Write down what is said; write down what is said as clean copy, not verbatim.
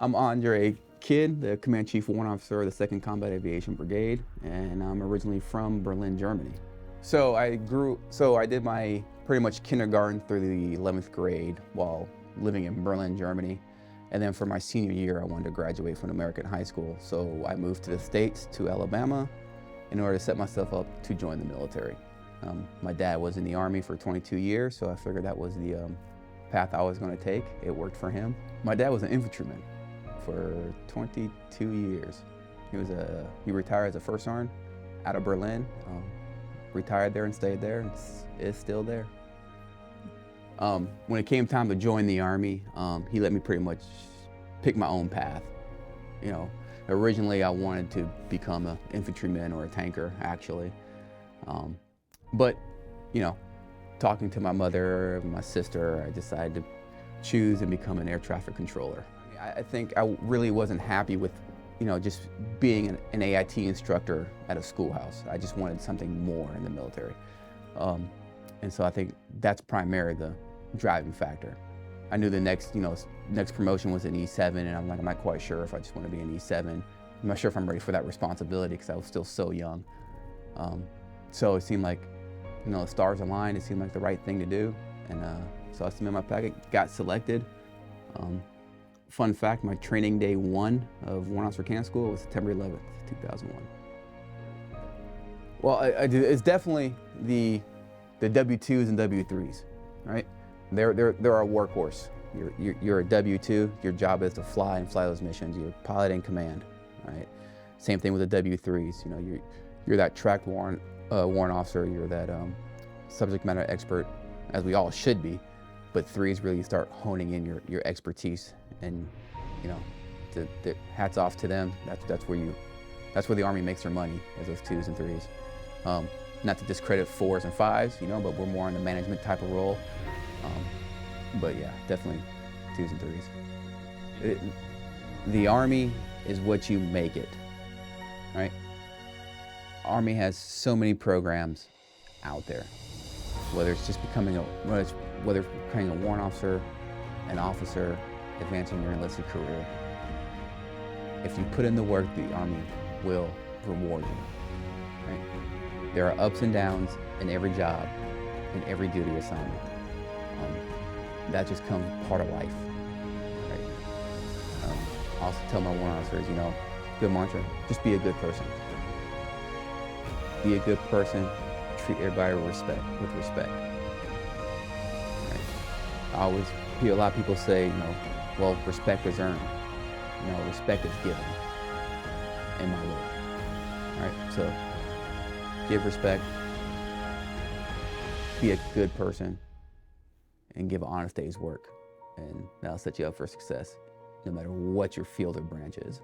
I'm Andre Kidd, the Command Chief Warrant Officer of the 2nd Combat Aviation Brigade, and I'm originally from Berlin, Germany. So I did my pretty much kindergarten through the 11th grade while living in Berlin, Germany. And then for my senior year, I wanted to graduate from American high school. So I moved to the States, to Alabama, in order to set myself up to join the military. My dad was in the Army for 22 years, so I figured that was the path I was going to take. It worked for him. My dad was an infantryman for 22 years. He retired as a first sergeant out of Berlin, retired there and stayed there, and is still there. When it came time to join the Army, he let me pretty much pick my own path. You know, originally I wanted to become an infantryman or a tanker, actually. But, you know, talking to my mother and my sister, I decided to choose and become an air traffic controller. I think I really wasn't happy with, you know, just being an AIT instructor at a schoolhouse. I just wanted something more in the military. And so I think that's primarily the driving factor. I knew the next promotion was an E7, and I'm like, I'm not quite sure if I just want to be an E7. I'm not sure if I'm ready for that responsibility because I was still so young. So it seemed like, you know, the stars aligned. It seemed like the right thing to do, and so I submitted my packet, got selected. Fun fact: my training day 1 of Warrant Officer Camp School was September 11th, 2001. Well, it's definitely the W2s and W3s, right? They're our workhorse. You're a W2. Your job is to fly those missions. You're pilot in command, right? Same thing with the W3s. You know, you're that tracked warrant officer. You're that subject matter expert, as we all should be. But 3s really start honing in your expertise, and you know, the hats off to them. That's where the Army makes their money, is those 2s and 3s. Not to discredit 4s and 5s, you know, but we're more in the management type of role. But yeah, definitely 2s and 3s. The Army is what you make it, right? Army has so many programs out there, whether it's just becoming whether it's becoming a warrant officer, an officer, advancing your enlisted career. If you put in the work, the Army will reward you, right? There are ups and downs in every job, in every duty assignment. That just comes part of life, right? I also tell my warrant officers, you know, good mantra, just be a good person. Be a good person, treat everybody with respect. Right? I always hear a lot of people say, you know, well, respect is earned. You know, respect is given in my work. All right, so give respect, be a good person, and give an honest day's work. And that'll set you up for success, no matter what your field or branch is.